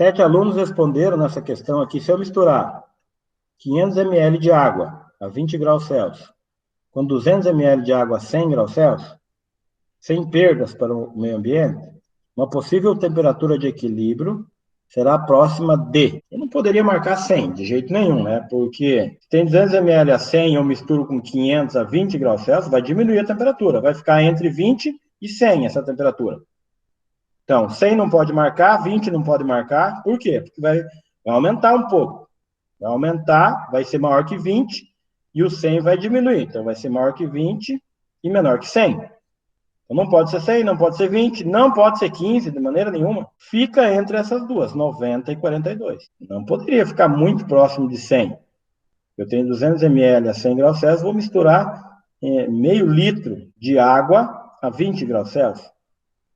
7 alunos responderam nessa questão aqui, se eu misturar 500 ml de água a 20 graus Celsius com 200 ml de água a 100 graus Celsius, sem perdas para o meio ambiente, uma possível temperatura de equilíbrio será próxima de... Eu não poderia marcar 100, de jeito nenhum, né? Porque se tem 200 ml a 100 eu misturo com 500 a 20 graus Celsius, vai diminuir a temperatura, vai ficar entre 20 e 100 essa temperatura. Então, 100 não pode marcar, 20 não pode marcar. Por quê? Porque vai aumentar um pouco. Vai aumentar, vai ser maior que 20 e o 100 vai diminuir. Então, vai ser maior que 20 e menor que 100. Então, não pode ser 100, não pode ser 20, não pode ser 15, de maneira nenhuma. Fica entre essas duas, 90 e 42. Não poderia ficar muito próximo de 100. Eu tenho 200 ml a 100 graus Celsius, vou misturar meio litro de água a 20 graus Celsius.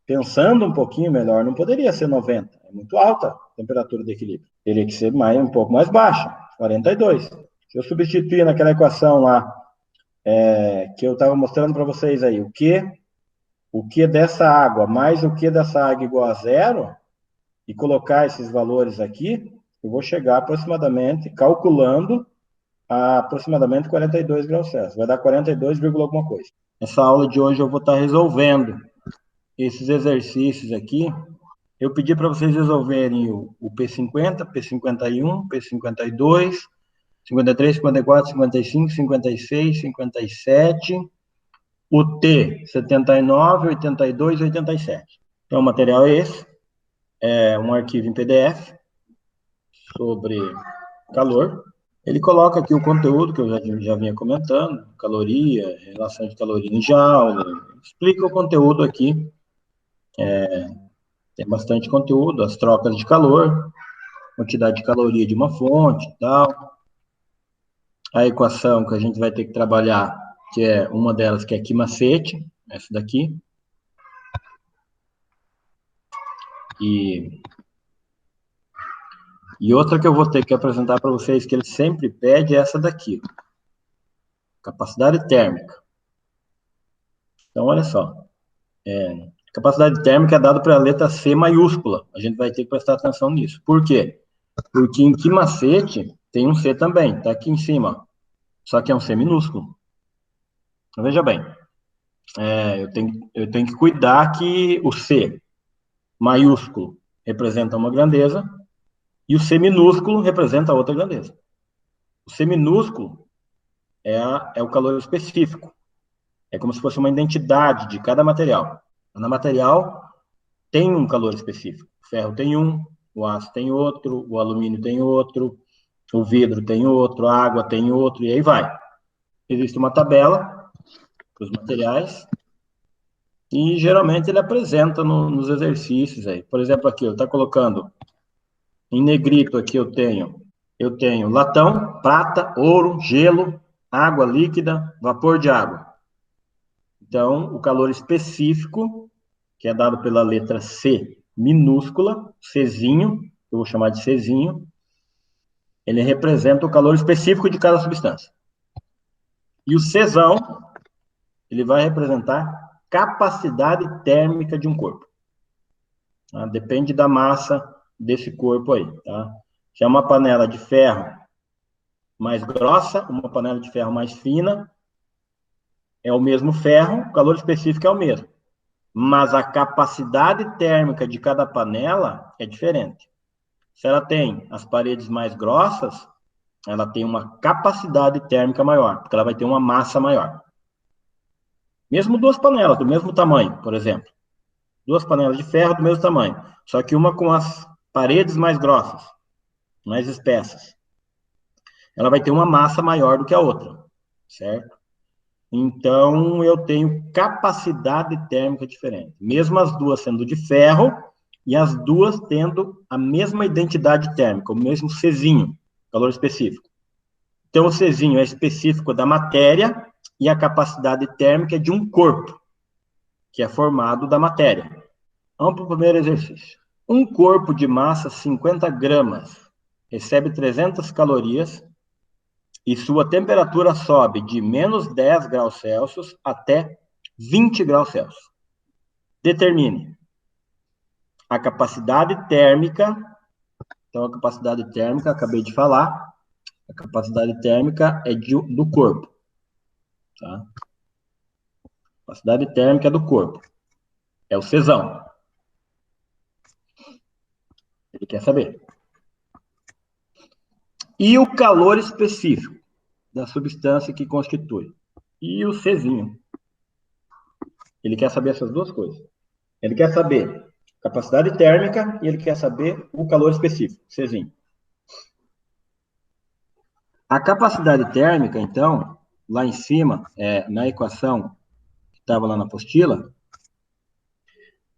Pensando um pouquinho melhor, não poderia ser 90. É muito alta a temperatura de equilíbrio. Teria que ser um pouco mais baixa, 42. Se eu substituir naquela equação lá, que eu estava mostrando para vocês aí, o que dessa água mais o que dessa água igual a zero, e colocar esses valores aqui, eu vou chegar aproximadamente, calculando, a aproximadamente 42 graus Celsius. Vai dar 42, alguma coisa. Essa aula de hoje eu vou estar resolvendo esses exercícios aqui. Eu pedi para vocês resolverem o P50, P51, P52, 53, 54, 55, 56, 57, o T, 79, 82 e 87. Então, o material é esse. É um arquivo em PDF sobre calor. Ele coloca aqui o conteúdo que eu já vinha comentando, caloria, relação de caloria em joule, explica o conteúdo aqui. Tem bastante conteúdo, as trocas de calor, quantidade de caloria de uma fonte e tal. A equação que a gente vai ter que trabalhar, que é uma delas, que é aqui macete, essa daqui. E outra que eu vou ter que apresentar para vocês, que ele sempre pede, é essa daqui. Capacidade térmica. Então, olha só. Capacidade térmica é dada para a letra C maiúscula. A gente vai ter que prestar atenção nisso. Por quê? Porque em que macete tem um C também. Está aqui em cima. Só que é um C minúsculo. Então, veja bem. Eu tenho que cuidar que o C maiúsculo representa uma grandeza e o C minúsculo representa outra grandeza. O C minúsculo é o calor específico. É como se fosse uma identidade de cada material. Cada material tem um calor específico. O ferro tem um, o aço tem outro, o alumínio tem outro, o vidro tem outro, a água tem outro, e aí vai. Existe uma tabela para os materiais e geralmente ele apresenta nos exercícios aí. Por exemplo, aqui, eu estou colocando em negrito aqui, eu tenho latão, prata, ouro, gelo, água líquida, vapor de água. Então, o calor específico, que é dado pela letra C minúscula, Czinho, eu vou chamar de Czinho, ele representa o calor específico de cada substância. E o Czão, ele vai representar capacidade térmica de um corpo. Tá? Depende da massa desse corpo aí, tá? Se é uma panela de ferro mais grossa, uma panela de ferro mais fina, é o mesmo ferro, o calor específico é o mesmo. Mas a capacidade térmica de cada panela é diferente. Se ela tem as paredes mais grossas, ela tem uma capacidade térmica maior, porque ela vai ter uma massa maior. Mesmo duas panelas do mesmo tamanho, por exemplo. Duas panelas de ferro do mesmo tamanho, só que uma com as paredes mais grossas, mais espessas. Ela vai ter uma massa maior do que a outra, certo? Então, eu tenho capacidade térmica diferente. Mesmo as duas sendo de ferro e as duas tendo a mesma identidade térmica, o mesmo Czinho, calor específico. Então, o Czinho é específico da matéria e a capacidade térmica é de um corpo, que é formado da matéria. Vamos para o primeiro exercício. Um corpo de massa 50 gramas recebe 300 calorias e sua temperatura sobe de menos 10 graus Celsius até 20 graus Celsius. Determine a capacidade térmica Então, a capacidade térmica, acabei de falar, a capacidade térmica é do corpo. Tá? Capacidade térmica do corpo. É o Czão. Ele quer saber. E o calor específico da substância que constitui. E o Czinho. Ele quer saber essas duas coisas. Ele quer saber capacidade térmica e ele quer saber o calor específico, Czinho. A capacidade térmica, então, lá em cima, na equação que estava lá na apostila,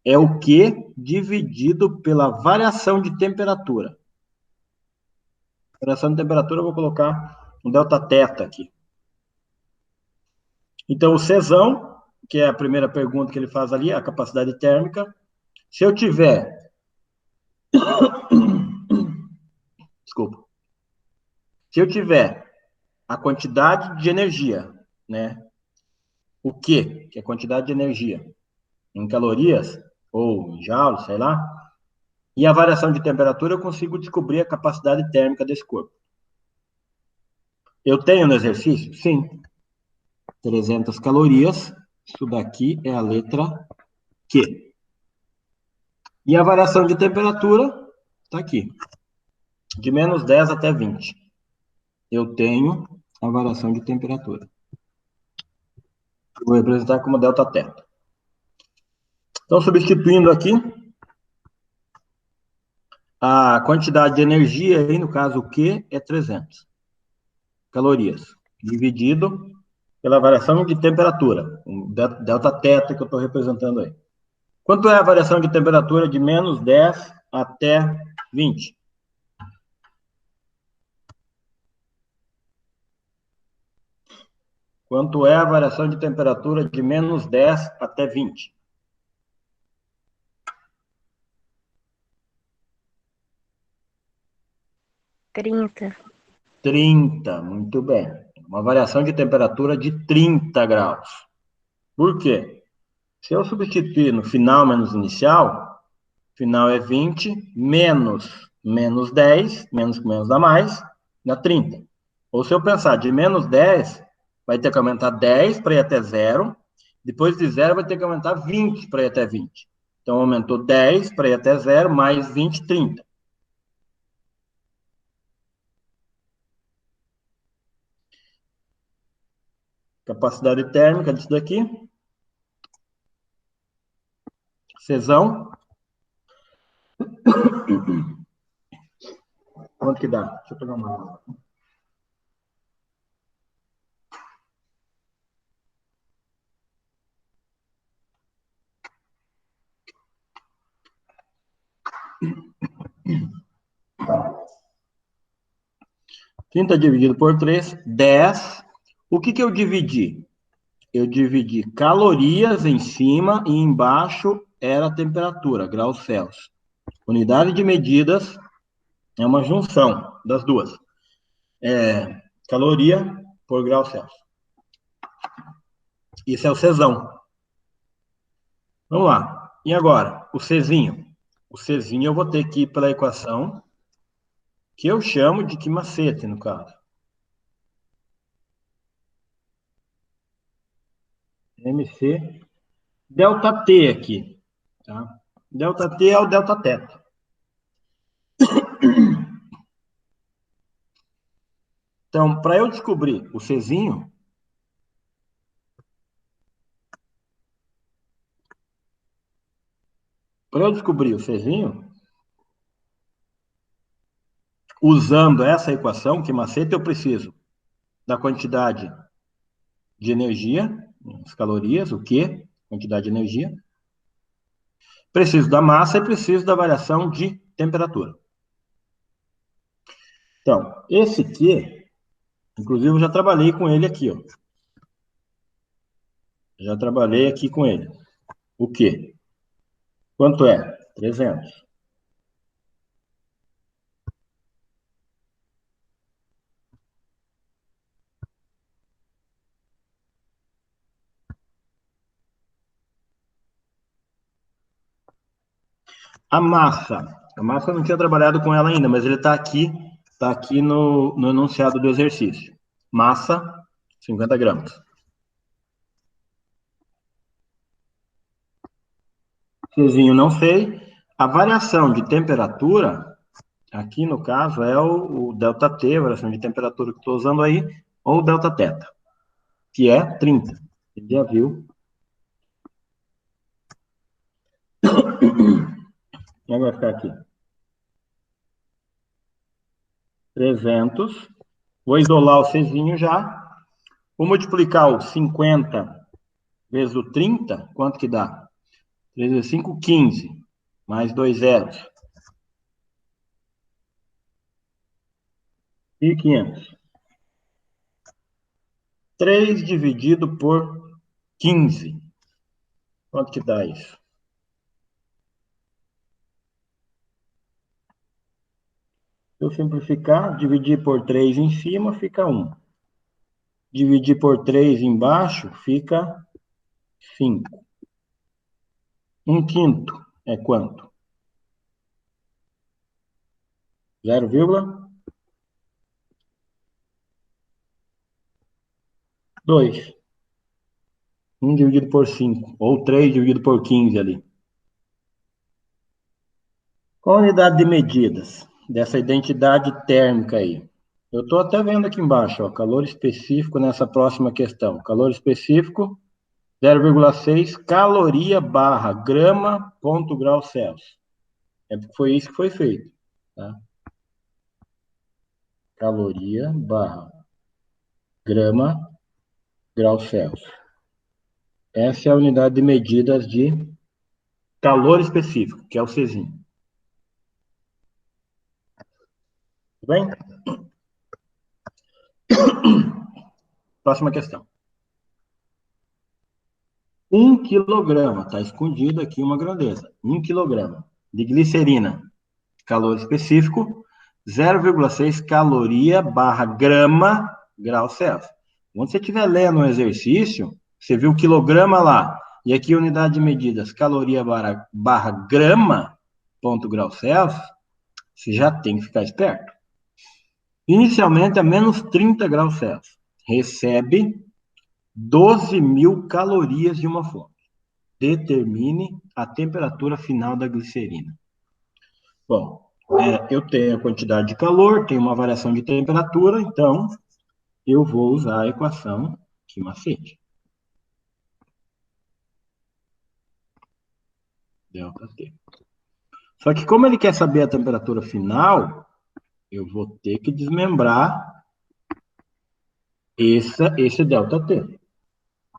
é o Q dividido pela variação de temperatura. Variação de temperatura, eu vou colocar um delta-teta aqui. Então, o Czão, que é a primeira pergunta que ele faz ali, a capacidade térmica, se eu tiver... Desculpa. Se eu tiver a quantidade de energia, né? O Q, que é a quantidade de energia, em calorias, ou em joules, sei lá, e a variação de temperatura, eu consigo descobrir a capacidade térmica desse corpo. Eu tenho no exercício? Sim. 300 calorias. Isso daqui é a letra Q. E a variação de temperatura está aqui. De menos 10 até 20. Eu tenho a variação de temperatura. Vou representar como delta-teta. Então, substituindo aqui, a quantidade de energia, aí no caso o Q, é 300 calorias, dividido pela variação de temperatura, delta-teta que eu estou representando aí. Quanto é a variação de temperatura de menos 10 até 20? Quanto é a variação de temperatura de menos 10 até 20? 30. 30, muito bem. Uma variação de temperatura de 30 graus. Por quê? Se eu substituir no final menos inicial, final é 20, menos 10, menos que menos dá mais, dá 30. Ou se eu pensar de menos 10, vai ter que aumentar 10 para ir até zero, depois de zero vai ter que aumentar 20 para ir até 20. Então, aumentou 10 para ir até zero, mais 20, 30. Capacidade térmica disso daqui. Czão. Quanto que dá? Deixa eu pegar uma água. Trinta dividido por 3, 10. O que eu dividi? Eu dividi calorias em cima e embaixo era a temperatura, graus Celsius. Unidade de medidas é uma junção das duas. Caloria por grau Celsius. Isso é o Czão. Vamos lá. E agora, o Czinho. O Czinho eu vou ter que ir pela equação que eu chamo de que macete, no caso. MC delta T aqui. Tá? Delta T é o delta teta. Então, para eu descobrir o Czinho, usando essa equação, que macete, eu preciso da quantidade de energia, as calorias, o Q, quantidade de energia. Preciso da massa e preciso da variação de temperatura. Então, esse Q, inclusive eu já trabalhei com ele aqui, ó. Já trabalhei aqui com ele. O Q? Quanto é? 300. A massa A massa eu não tinha trabalhado com ela ainda, mas ele está aqui no enunciado do exercício. Massa, 50 gramas. Czinho não sei. A variação de temperatura, aqui no caso, é o ΔT, a variação de temperatura que estou usando aí, ou o ΔT, que é 30. Você já viu. E vai ficar aqui. 300. Vou isolar o Czinho já. Vou multiplicar o 50 vezes o 30, quanto que dá? 3 vezes 5, 15. Mais 2 zeros. E 500. 3 dividido por 15. Quanto que dá isso? Se eu simplificar, dividir por 3 em cima, fica 1. Dividir por 3 embaixo, fica 5. 1/5 é quanto? 0,2. 1 dividido por 5, ou 3 dividido por 15 ali. Qual a unidade de medidas dessa identidade térmica aí? Eu estou até vendo aqui embaixo, ó, calor específico nessa próxima questão. Calor específico, 0,6 caloria barra grama ponto grau Celsius. É porque foi isso que foi feito. Tá? Caloria barra grama grau Celsius. Essa é a unidade de medidas de calor específico, que é o Czinho. Tudo bem? Próxima questão. 1 quilograma, está escondido aqui uma grandeza. 1 quilograma de glicerina, calor específico, 0,6 caloria barra grama grau Celsius. Quando você estiver lendo um exercício, você viu o quilograma lá, e aqui a unidade de medidas, caloria barra grama, ponto grau Celsius, você já tem que ficar esperto. Inicialmente, a menos 30 graus Celsius. Recebe 12.000 calorias de uma fonte. Determine a temperatura final da glicerina. Bom, eu tenho a quantidade de calor, tenho uma variação de temperatura, então eu vou usar a equação que macete. ΔT. Só que como ele quer saber a temperatura final, eu vou ter que desmembrar esse ΔT.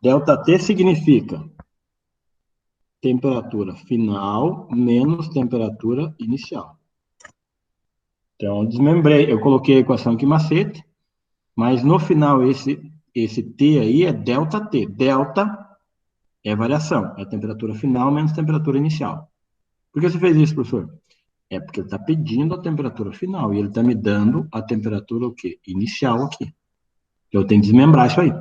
ΔT significa temperatura final menos temperatura inicial. Então, desmembrei, eu coloquei a equação que macete, mas no final esse T aí é ΔT. Delta é variação, é a temperatura final menos temperatura inicial. Por que você fez isso, professor? É porque ele está pedindo a temperatura final e ele está me dando a temperatura o quê? Inicial aqui. Eu tenho que desmembrar isso aí.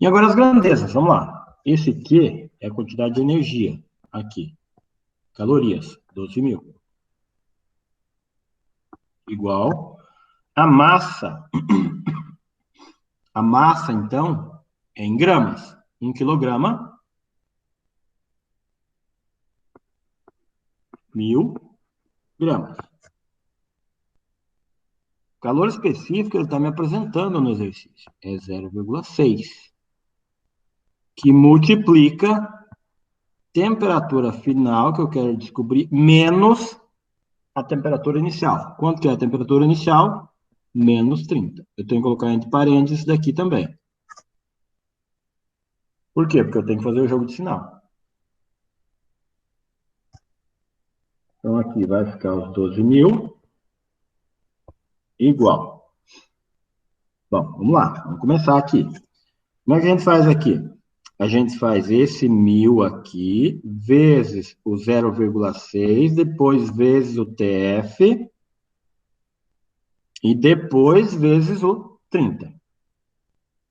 E agora as grandezas, vamos lá. Esse Q é a quantidade de energia aqui. Calorias, 12.000. Igual a massa. A massa, então, é em gramas. 1 quilograma, 1.000 gramas. O calor específico ele está me apresentando no exercício. É 0,6. Que multiplica temperatura final, que eu quero descobrir, menos a temperatura inicial. Quanto que é a temperatura inicial? Menos 30. Eu tenho que colocar entre parênteses isso daqui também. Por quê? Porque eu tenho que fazer o jogo de sinal. Então, aqui vai ficar os 12.000 igual. Bom, vamos lá. Vamos começar aqui. Como é que a gente faz aqui? A gente faz esse 1.000 aqui, vezes o 0,6, depois vezes o TF, e depois vezes o 30.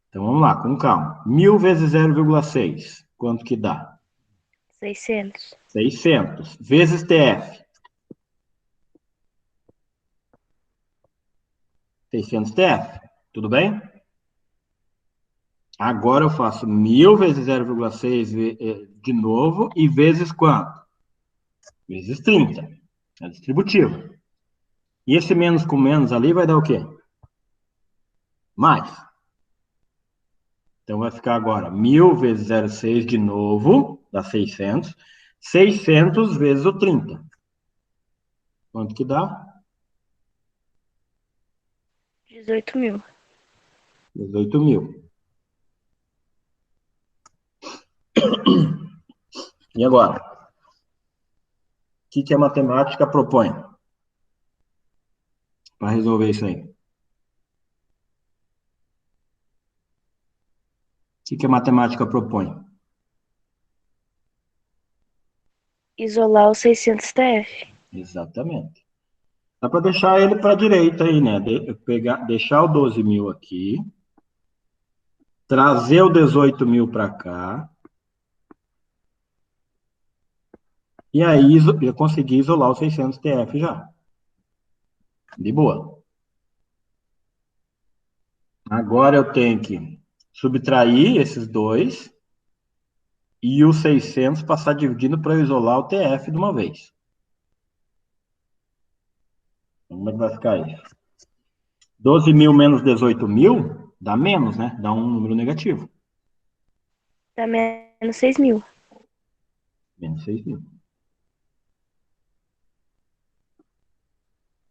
Então, vamos lá, com calma. 1.000 vezes 0,6, quanto que dá? 600. 600 vezes TF. 600 TF. Tudo bem? Agora eu faço 1.000 vezes 0,6 de novo e vezes quanto? Vezes 30. É distributivo. E esse menos com menos ali vai dar o quê? Mais. Então vai ficar agora 1.000 vezes 0,6 de novo, dá 600. 600 vezes o 30. Quanto que dá? 18.000. 18.000. E agora? O que a matemática propõe para resolver isso aí? O que a matemática propõe? Isolar os 600 TF. Exatamente. Dá para deixar ele para a direita aí, né? Deixar o 12.000 aqui, trazer o 18.000 para cá, e aí eu consegui isolar os 600 TF já. De boa. Agora eu tenho que subtrair esses dois e os 600 passar dividindo para isolar o TF de uma vez. Como é que vai ficar isso? 12.000 menos 18.000 dá menos, né? Dá um número negativo. Dá menos 6.000. Menos 6.000.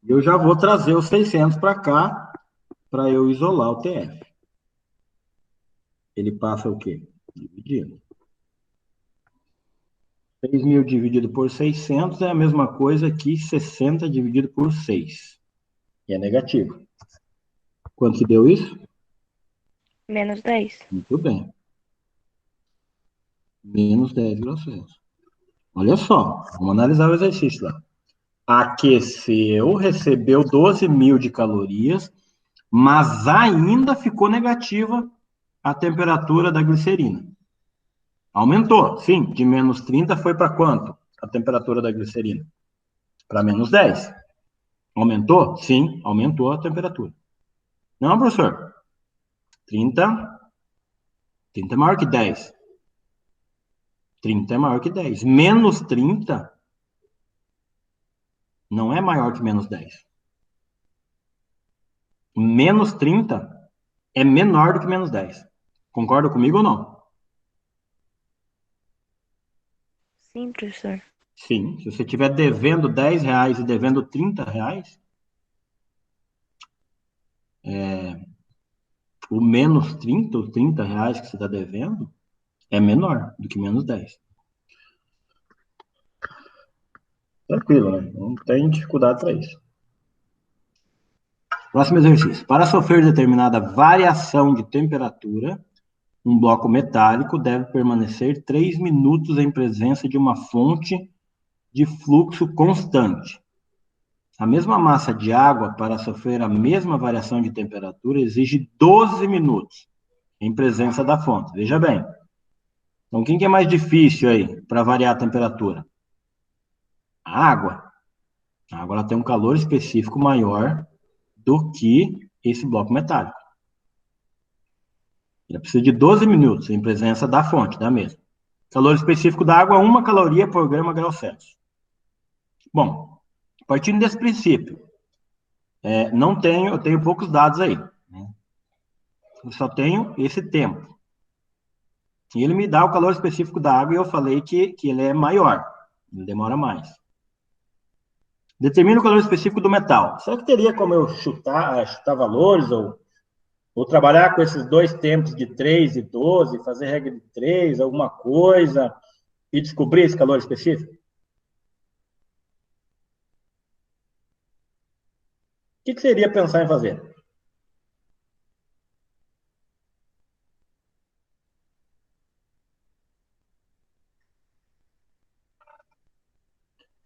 Eu já vou trazer os 600 para cá para eu isolar o TF. Ele passa o quê? Dividido. 6.000 dividido por 600 é a mesma coisa que 60 dividido por 6. E é negativo. Quanto que deu isso? Menos 10. Muito bem. Menos 10,6. Olha só, vamos analisar o exercício lá. Aqueceu, recebeu 12.000 de calorias, mas ainda ficou negativa a temperatura da glicerina. Aumentou, sim, de menos 30 foi para quanto a temperatura da glicerina? Para menos 10. Aumentou? Sim, aumentou a temperatura. Não, professor. 30, 30 é maior que 10. 30 é maior que 10. Menos 30 não é maior que menos 10. Menos 30 é menor do que menos 10. Concorda comigo ou não? Sim, professor. Sim. Se você estiver devendo R$ 10 e devendo R$ 30, o menos 30, os R$ 30 que você está devendo, é menor do que menos 10. Tranquilo, né? Não tem dificuldade para isso. Próximo exercício. Para sofrer determinada variação de temperatura, um bloco metálico deve permanecer 3 minutos em presença de uma fonte de fluxo constante. A mesma massa de água, para sofrer a mesma variação de temperatura, exige 12 minutos em presença da fonte. Veja bem. Então, quem que é mais difícil aí para variar a temperatura? A água. A água ela tem um calor específico maior do que esse bloco metálico. Ele precisa de 12 minutos em presença da fonte, da mesma. Calor específico da água, 1 caloria por grama grau Celsius. Bom, partindo desse princípio, eu tenho poucos dados aí. Né? Eu só tenho esse tempo. E ele me dá o calor específico da água e eu falei que ele é maior, ele demora mais. Determina o calor específico do metal. Será que teria como eu chutar valores ou trabalhar com esses dois tempos de 3 e 12, fazer regra de 3, alguma coisa, e descobrir esse calor específico? O que seria pensar em fazer?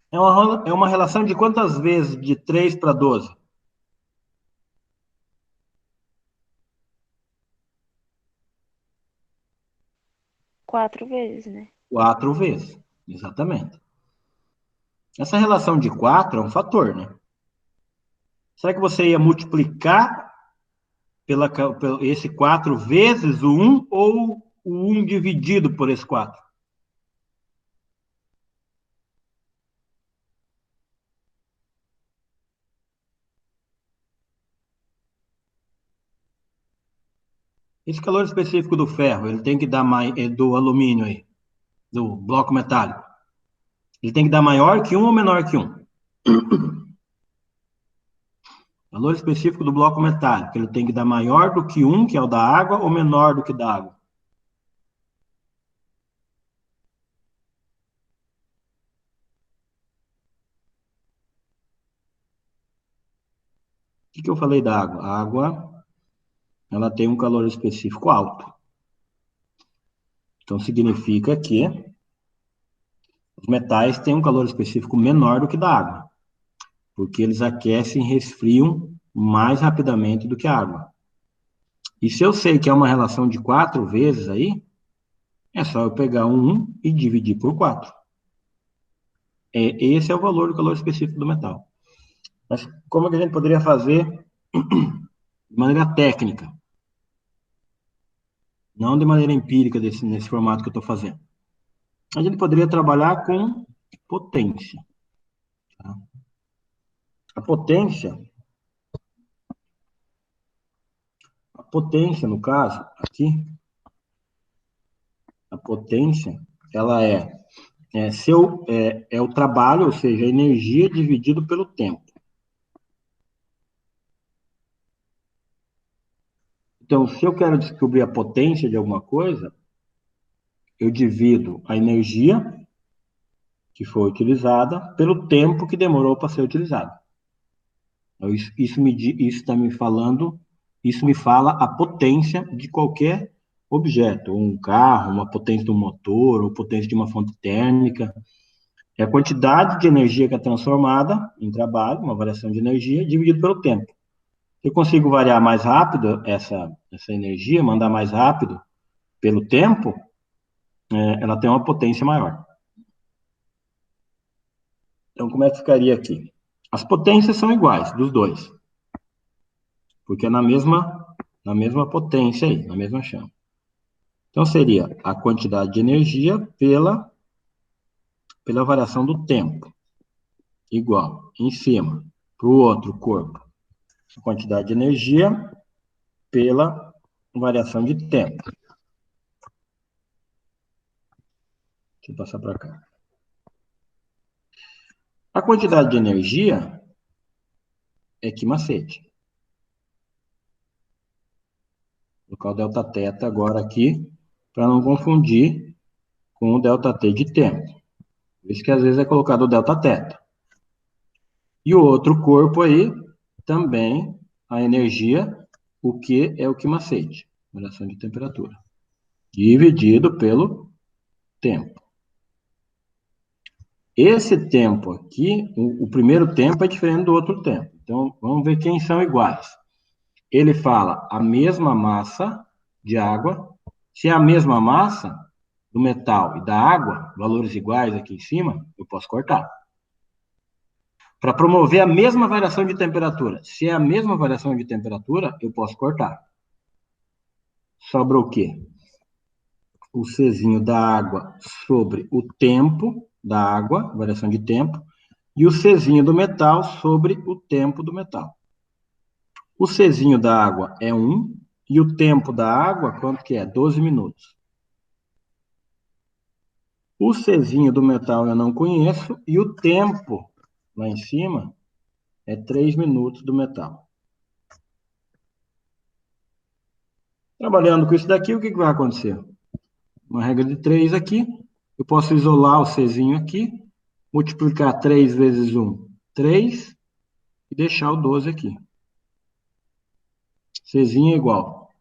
É uma relação de quantas vezes de 3 para 12? 4 vezes, né? 4 vezes. Exatamente. Essa relação de 4 é um fator, né? Será que você ia multiplicar pelo esse 4 vezes o 1 ou o 1 dividido por esse 4? Esse calor específico do ferro, ele tem que dar mais, do alumínio aí, do bloco metálico. Ele tem que dar maior que 1 ou menor que 1? Valor específico do bloco metálico, ele tem que dar maior do que 1, que é o da água, ou menor do que da água? O que eu falei da água? A água, ela tem um calor específico alto. Então, significa que os metais têm um calor específico menor do que da água, porque eles aquecem e resfriam mais rapidamente do que a água. E se eu sei que é uma relação de 4 vezes aí, é só eu pegar um 1 e dividir por 4. Esse é o valor do calor específico do metal. Mas como que a gente poderia fazer de maneira técnica? Não de maneira empírica nesse formato que eu estou fazendo. A gente poderia trabalhar com potência. Tá? A potência, no caso, aqui, a potência, ela é o trabalho, ou seja, a energia dividido pelo tempo. Então, se eu quero descobrir a potência de alguma coisa, eu divido a energia que foi utilizada pelo tempo que demorou para ser utilizada. Então, isso está me falando, isso me fala a potência de qualquer objeto, um carro, uma potência de um motor, ou potência de uma fonte térmica. É a quantidade de energia que é transformada em trabalho, uma variação de energia, dividido pelo tempo. Se eu consigo variar mais rápido essa energia, mandar mais rápido pelo tempo, ela tem uma potência maior. Então, como é que ficaria aqui? As potências são iguais, dos dois, porque é na mesma potência aí, na mesma chama. Então, seria a quantidade de energia pela variação do tempo, igual, em cima, para o outro corpo, a quantidade de energia pela variação de tempo. Deixa eu passar para cá. A quantidade de energia é que macete. Vou colocar o ΔT agora aqui, para não confundir com o ΔT de tempo. Por isso que às vezes é colocado o ΔT. E o outro corpo aí, também, a energia, o que é o que macete, variação de temperatura, dividido pelo tempo. Esse tempo aqui, o primeiro tempo é diferente do outro tempo. Então, vamos ver quem são iguais. Ele fala a mesma massa de água. Se é a mesma massa do metal e da água, valores iguais aqui em cima, eu posso cortar. Para promover a mesma variação de temperatura. Se é a mesma variação de temperatura, eu posso cortar. Sobra o quê? O Czinho da água sobre o tempo da água, variação de tempo, e o Czinho do metal sobre o tempo do metal. O Czinho da água é 1, e o tempo da água, quanto que é? 12 minutos. O Czinho do metal eu não conheço, e o tempo, lá em cima, é 3 minutos do metal. Trabalhando com isso daqui, o que vai acontecer? Uma regra de 3 aqui, eu posso isolar o Czinho aqui, multiplicar 3 vezes 1, 3, e deixar o 12 aqui. Czinho é igual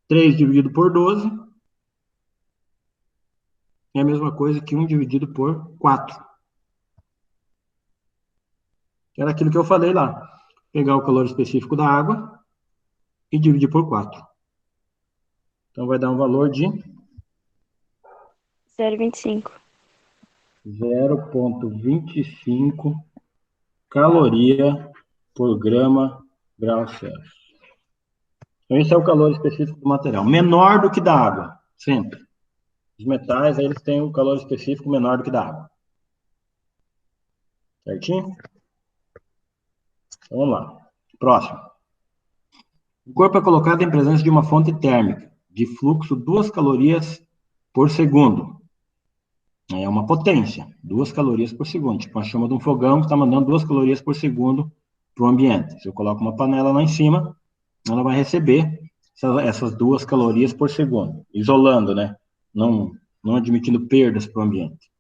3 dividido por 12 é a mesma coisa que 1 dividido por 4. Era aquilo que eu falei lá. Pegar o calor específico da água e dividir por 4. Então vai dar um valor de 0,25. 0,25 caloria por grama/grau Celsius. Então, esse é o calor específico do material. Menor do que da água, sempre. Os metais, eles têm um calor específico menor do que da água. Certinho? Então, vamos lá. Próximo. O corpo é colocado em presença de uma fonte térmica, de fluxo 2 calorias por segundo. É uma potência, 2 calorias por segundo. Tipo a chama de um fogão que está mandando 2 calorias por segundo para o ambiente. Se eu coloco uma panela lá em cima, ela vai receber essas 2 calorias por segundo, isolando, né? Não admitindo perdas para o ambiente.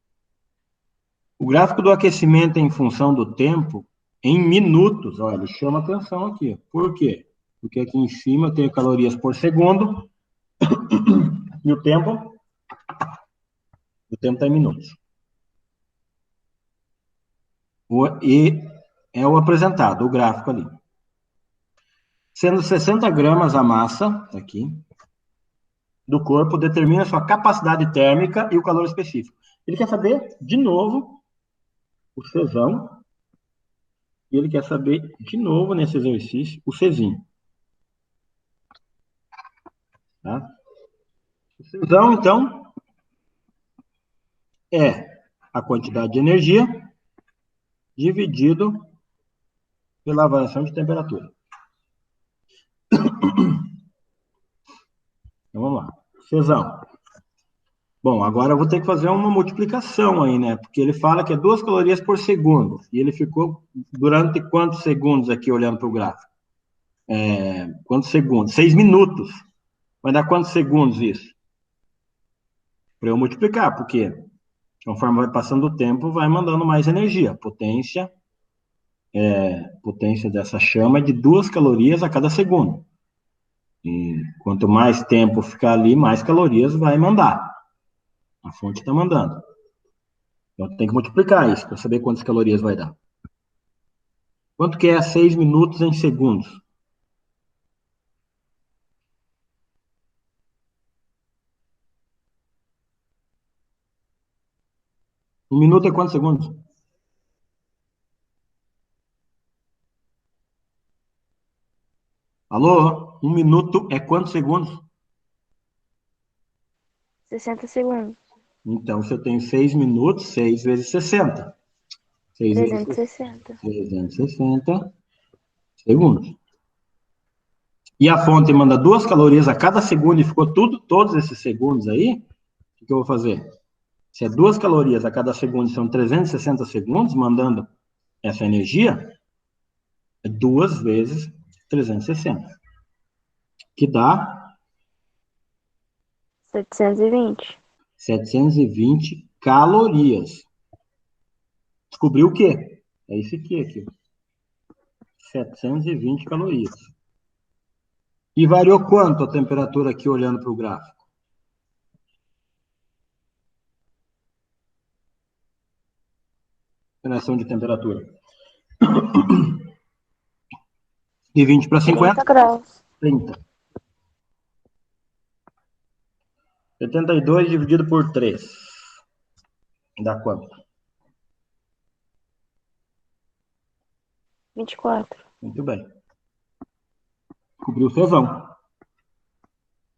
O gráfico do aquecimento em função do tempo, em minutos, olha, ele chama atenção aqui. Por quê? Porque aqui em cima eu tenho calorias por segundo e o tempo está em minutos. E é o apresentado, o gráfico ali. Sendo 60 gramas a massa, aqui, do corpo, determina sua capacidade térmica e o calor específico. Ele quer saber, de novo, o Czão, e ele quer saber, de novo, nesse exercício, o Czinho. Tá? O Czão, então, é a quantidade de energia dividido pela variação de temperatura. Então, vamos lá. Czão. Bom, agora eu vou ter que fazer uma multiplicação aí, né? Porque ele fala que é 2 calorias por segundo. E ele ficou durante quantos segundos aqui olhando para o gráfico? Quantos segundos? 6 minutos. Vai dar quantos segundos isso? Para eu multiplicar, porque conforme vai passando o tempo, vai mandando mais energia. Potência dessa chama é de 2 calorias a cada segundo. E quanto mais tempo ficar ali, mais calorias vai mandar. A fonte está mandando. Então tem que multiplicar isso para saber quantas calorias vai dar. Quanto que é 6 minutos em segundos? Um minuto é quantos segundos? Alô? Um minuto é quantos segundos? 60 segundos. Então, se eu tenho 6 minutos, 6 vezes 60. 6 vezes 360. 360 segundos. E a fonte manda 2 calorias a cada segundo e ficou todos esses segundos aí, o que eu vou fazer? Se é 2 calorias a cada segundo, são 360 segundos mandando essa energia, é 2 vezes 360. Que dá 720. 720 calorias. Descobriu o quê? É esse aqui. 720 calorias. E variou quanto a temperatura aqui olhando para o gráfico? Variação de temperatura. De 20 para 50? 30 graus. 30. 72 dividido por 3. Dá quanto? 24. Muito bem. Cobriu o Czão.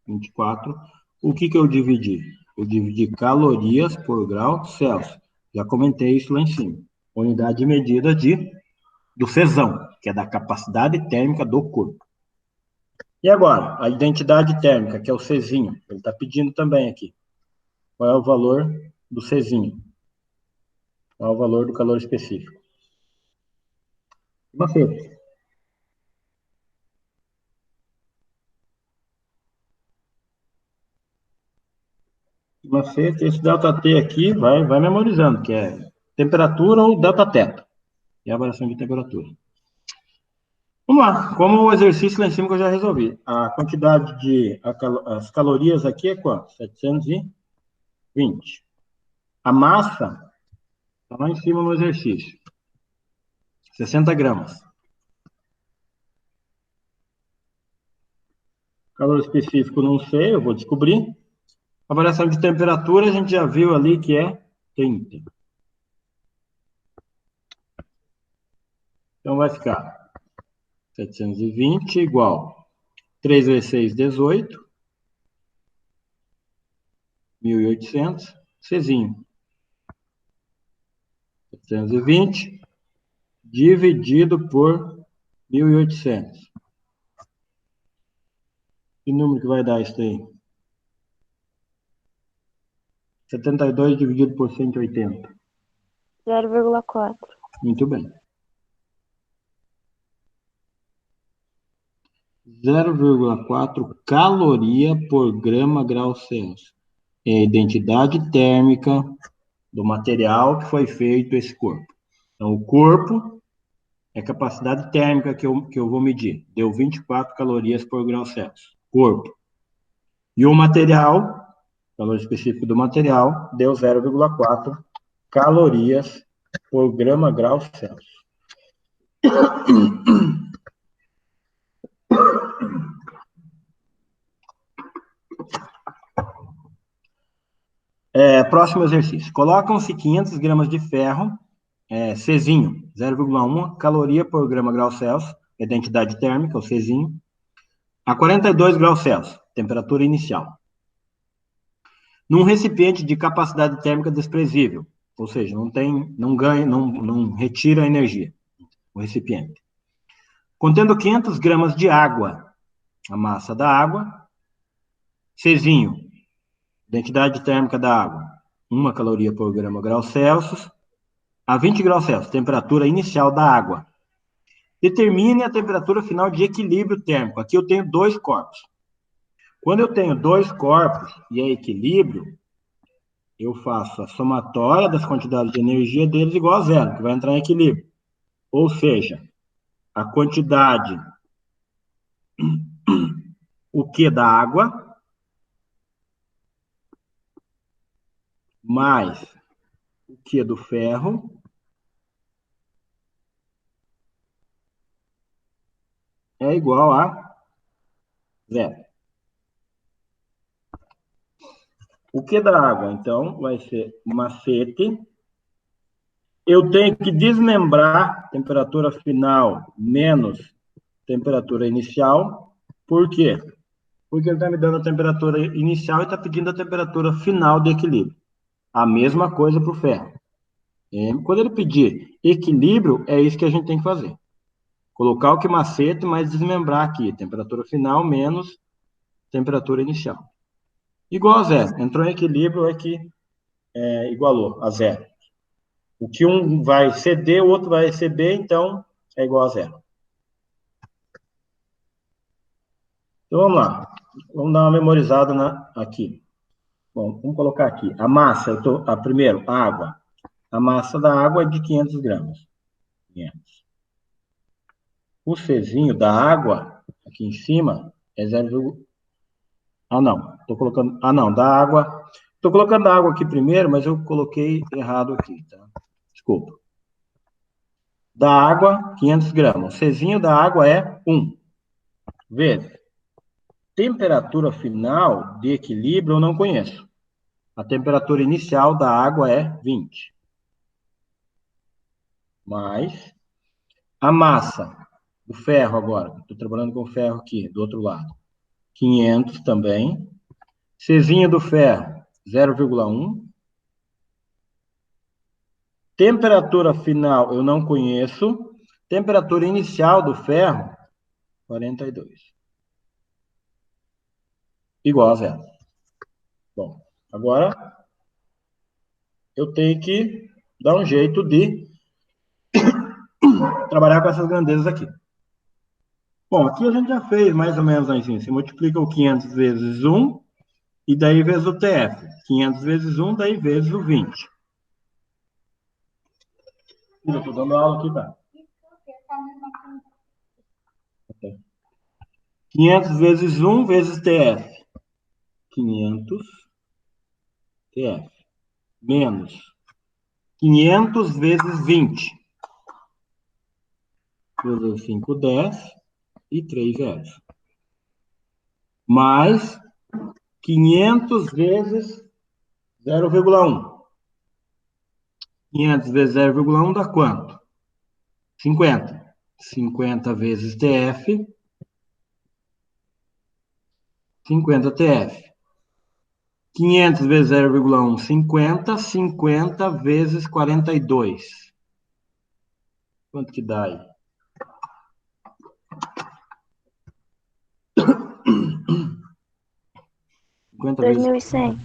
24. O que eu dividi? Eu dividi calorias por grau Celsius. Já comentei isso lá em cima. Unidade de medida do Czão, que é da capacidade térmica do corpo. E agora, a identidade térmica, que é o Czinho. Ele está pedindo também aqui. Qual é o valor do Czinho? Qual é o valor do calor específico? Macete. Macete, esse ΔT aqui vai memorizando, que é temperatura ou ΔT. E a variação de temperatura. Vamos lá, como o exercício lá em cima que eu já resolvi. A quantidade as calorias aqui é quanto? 720. A massa está lá em cima no exercício. 60 gramas. Calor específico não sei, eu vou descobrir. A variação de temperatura a gente já viu ali que é 30. Então, vai ficar 720 igual 3 vezes 6, 18. 1.800. Czinho. 720 dividido por 1.800. Que número que vai dar isso aí? 72 dividido por 180. 0,4. Muito bem. 0,4 caloria por grama grau Celsius. É a identidade térmica do material que foi feito esse corpo. Então, o corpo é a capacidade térmica que eu vou medir. Deu 24 calorias por grau Celsius. Corpo. E o material, valor específico do material, deu 0,4 calorias por grama grau Celsius. Próximo exercício. Colocam-se 500 gramas de ferro, Czinho, 0,1 caloria por grama grau Celsius, identidade térmica, o Czinho, a 42 graus Celsius, temperatura inicial. Num recipiente de capacidade térmica desprezível, ou seja, não ganha, não retira energia, o recipiente. Contendo 500 gramas de água, a massa da água, Czinho, identidade térmica da água, 1 caloria por grama grau Celsius, a 20 graus Celsius, temperatura inicial da água. Determine a temperatura final de equilíbrio térmico. Aqui eu tenho dois corpos. Quando eu tenho dois corpos e é equilíbrio, eu faço a somatória das quantidades de energia deles igual a zero, que vai entrar em equilíbrio. Ou seja, a quantidade, o Q da água, mais o Q do ferro, é igual a zero. O Q da água, então, vai ser macete. Eu tenho que desmembrar temperatura final menos temperatura inicial. Por quê? Porque ele está me dando a temperatura inicial e está pedindo a temperatura final de equilíbrio. A mesma coisa para o ferro. Quando ele pedir equilíbrio, é isso que a gente tem que fazer. Colocar o que macete, mas desmembrar aqui. Temperatura final menos temperatura inicial. Igual a zero. Entrou em equilíbrio, é que igualou a zero. O que um vai ceder, o outro vai receber, então é igual a zero. Então vamos lá. Vamos dar uma memorizada aqui. Bom, vamos colocar aqui. A massa, primeiro, a água. A massa da água é de 500 gramas. 500. O Czinho da água, aqui em cima, é 0, ah, não. Estou colocando... Ah, não, da água... Estou colocando a água aqui primeiro, mas eu coloquei errado aqui, tá? Desculpa. Da água, 500 gramas. O Czinho da água é 1. Vezes. Temperatura final de equilíbrio eu não conheço. A temperatura inicial da água é 20. Mais a massa do ferro agora. Estou trabalhando com ferro aqui, do outro lado. 500 também. Czinho do ferro, 0,1. Temperatura final eu não conheço. Temperatura inicial do ferro, 42. Igual a zero. Bom, agora eu tenho que dar um jeito de trabalhar com essas grandezas aqui. Bom, aqui a gente já fez mais ou menos assim. Você multiplica o 500 vezes 1 e daí vezes o TF. 500 vezes 1, daí vezes o 20. Eu estou dando aula aqui, tá? 500 vezes 1 vezes TF. 500 TF. Menos 500 vezes 20. Vezes 5, 10 e 3 zeros. Mais 500 vezes 0,1. 500 vezes 0,1 dá quanto? 50. 50 vezes TF, 50 TF. 500 vezes 0,1, 50. 50 vezes 42. Quanto que dá aí? 50 vezes 2.100.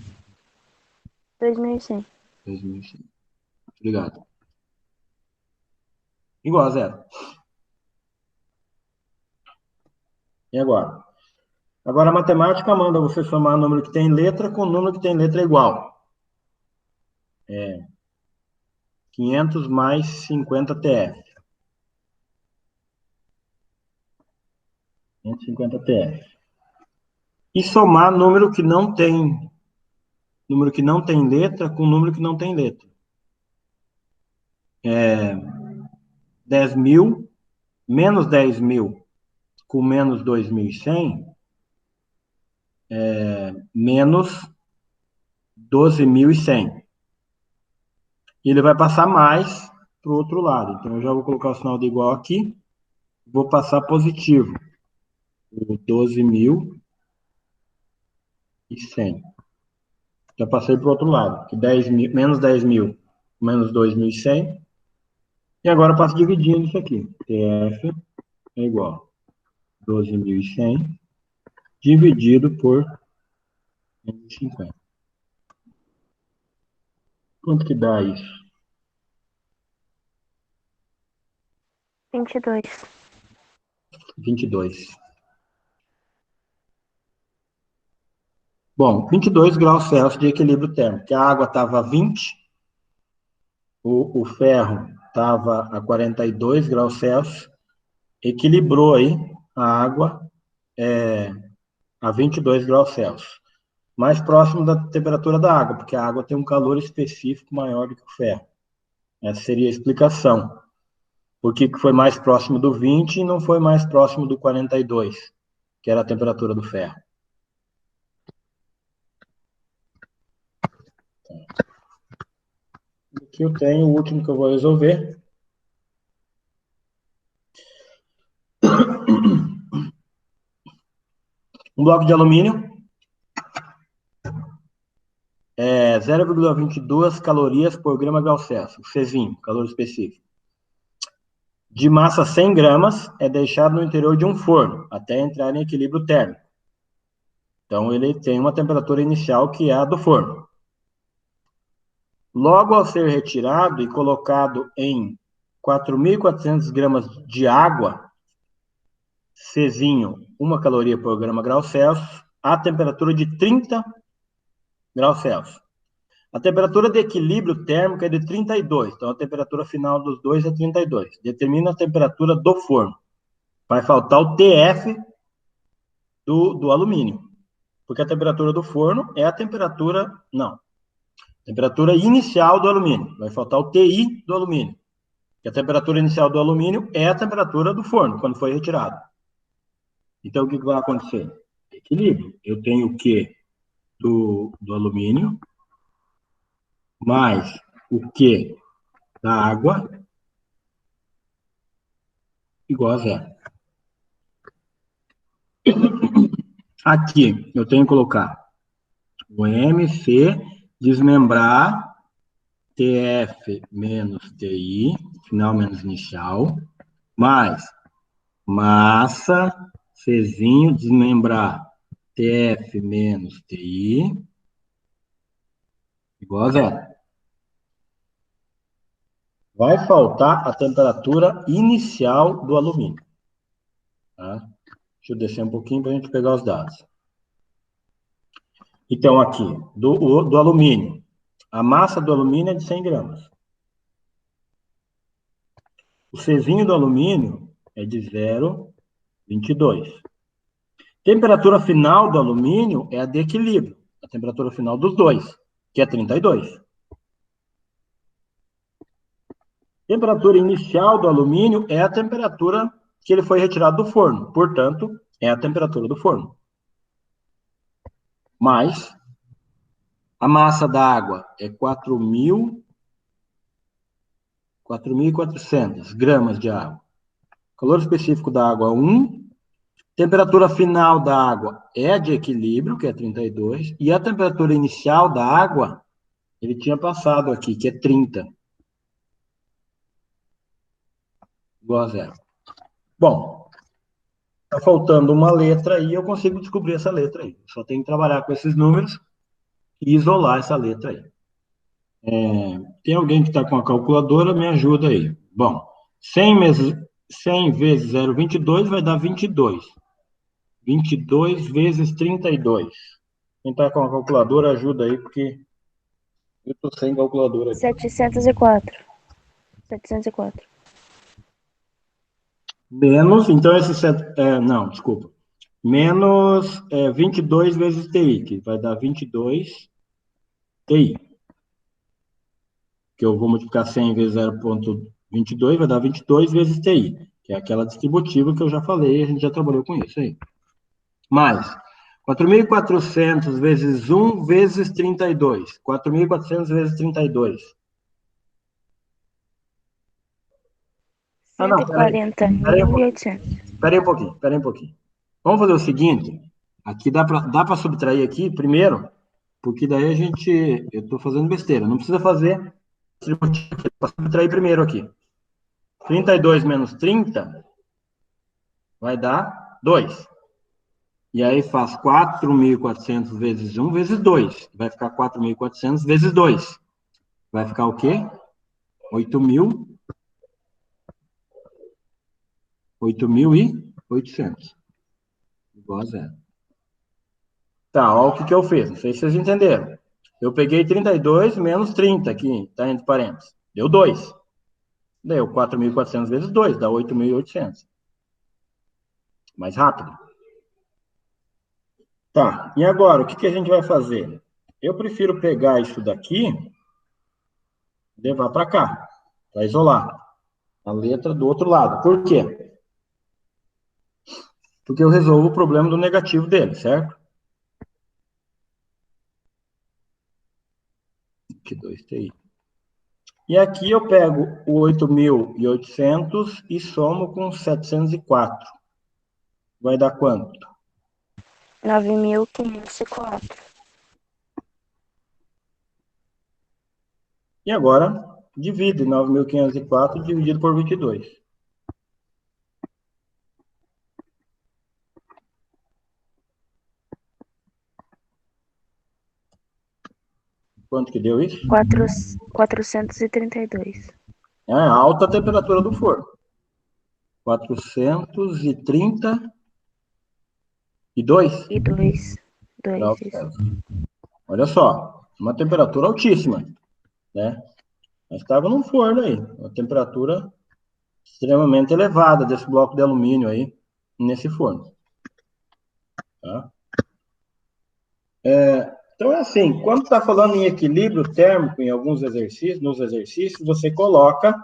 2.100. 2.100. Obrigado. Igual a zero. E agora? Agora a matemática manda você somar o número que tem letra com o número que tem letra igual. 500 mais 50 TF. 550 TF. E somar número que não tem letra com número que não tem letra. 10.000 menos 10.000 com menos 2.100 menos 12.100. E ele vai passar mais para o outro lado. Então, eu já vou colocar o sinal de igual aqui. Vou passar positivo. O 12.100. Já passei para o outro lado. Que 10.000, menos 10.000 menos 2.100. E agora eu passo dividindo isso aqui. TF é igual a 12.100 dividido por 150. Quanto que dá isso? 22. 22. Bom, 22 graus Celsius de equilíbrio térmico. Que a água estava a 20, o ferro estava a 42 graus Celsius, equilibrou aí a água a 22 graus Celsius. Mais próximo da temperatura da água, porque a água tem um calor específico maior do que o ferro. Essa seria a explicação. Por que foi mais próximo do 20 e não foi mais próximo do 42, que era a temperatura do ferro. Aqui eu tenho o último que eu vou resolver. Um bloco de alumínio. 0,22 calorias por grama grau Celsius. Czinho, calor específico. De massa 100 gramas, é deixado no interior de um forno, até entrar em equilíbrio térmico. Então, ele tem uma temperatura inicial que é a do forno. Logo ao ser retirado e colocado em 4.400 gramas de água, Czinho, 1 caloria por grama grau Celsius, a temperatura de 30 graus Celsius. A temperatura de equilíbrio térmico é de 32, então a temperatura final dos dois é 32. Determina a temperatura do forno. Vai faltar o TF do alumínio, porque a temperatura do forno é a temperatura inicial do alumínio. Vai faltar o TI do alumínio, que a temperatura inicial do alumínio é a temperatura do forno, quando foi retirado. Então, o que vai acontecer? Equilíbrio. Eu tenho o Q do alumínio, mais o Q da água, igual a zero. Aqui, eu tenho que colocar o MC, desmembrar, TF menos TI, final menos inicial, mais massa, Czinho, desmembrar, TF menos TI, igual a zero. Vai faltar a temperatura inicial do alumínio. Tá? Deixa eu descer um pouquinho para a gente pegar os dados. Então, aqui, do alumínio. A massa do alumínio é de 100 gramas. O Czinho do alumínio é de 0,22. Temperatura final do alumínio é a de equilíbrio. A temperatura final dos dois, que é 32. Temperatura inicial do alumínio é a temperatura que ele foi retirado do forno. Portanto, é a temperatura do forno. Mais a massa da água é 4.400 gramas de água. Calor específico da água, 1. Temperatura final da água é a de equilíbrio, que é 32. E a temperatura inicial da água, ele tinha passado aqui, que é 30. Igual a zero. Bom, está faltando uma letra aí, eu consigo descobrir essa letra aí. Só tenho que trabalhar com esses números e isolar essa letra aí. Tem alguém que está com a calculadora? Me ajuda aí. Bom, 100 vezes 0,22 vai dar 22. 22 vezes 32. Quem está com a calculadora, ajuda aí, porque eu estou sem calculadora aqui. 704. 704. Menos, então não, desculpa. Menos 22 vezes TI, que vai dar 22 TI. Que eu vou multiplicar 100 vezes 0,22, vai dar 22 vezes TI, que é aquela distributiva que eu já falei, a gente já trabalhou com isso aí. Mais 4.400 vezes 1 vezes 32. 4.400 vezes 32. Não, peraí. 140.800. Espera aí um pouquinho. Vamos fazer o seguinte, aqui dá para subtrair aqui primeiro, porque daí eu estou fazendo besteira, não precisa fazer para subtrair primeiro aqui. 32 menos 30 vai dar 2. E aí faz 4.400 vezes 1 vezes 2. Vai ficar 4.400 vezes 2. Vai ficar o quê? 8.800. Igual a zero. Tá, olha o que eu fiz. Não sei se vocês entenderam. Eu peguei 32 menos 30 aqui, tá entre parênteses. Deu 2. Deu 4.400 vezes 2, dá 8.800. Mais rápido. Tá, e agora, o que a gente vai fazer? Eu prefiro pegar isso daqui e levar para cá, para isolar a letra do outro lado. Por quê? Porque eu resolvo o problema do negativo dele, certo? Que 2 TI. E aqui eu pego o 8.800 e somo com 704. Vai dar quanto? 9.504. E agora, divide 9.504 dividido por 22. Quanto que deu isso? 432. É a alta temperatura do forno. 432 E 2. graus 2, isso. Celsius. Olha só, uma temperatura altíssima, né? Nós estávamos num forno aí, uma temperatura extremamente elevada desse bloco de alumínio aí, nesse forno. Tá? Então é assim, quando está falando em equilíbrio térmico em alguns exercícios, nos exercícios, você coloca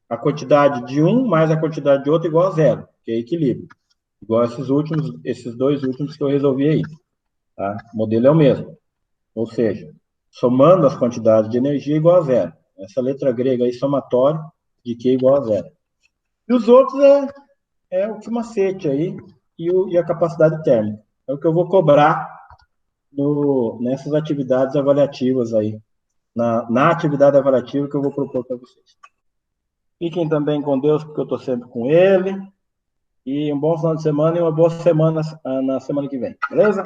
a quantidade de um mais a quantidade de outro igual a zero, que é equilíbrio. Igual esses dois últimos que eu resolvi aí. Tá? O modelo é o mesmo. Ou seja, somando as quantidades de energia igual a zero. Essa letra grega aí, somatório, de Q igual a zero. E os outros é o que macete aí e a capacidade térmica. É o que eu vou cobrar nessas atividades avaliativas aí. Na atividade avaliativa que eu vou propor para vocês. Fiquem também com Deus, porque eu estou sempre com Ele. E um bom final de semana e uma boa semana na semana que vem. Beleza?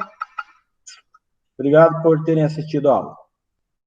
Obrigado por terem assistido a aula.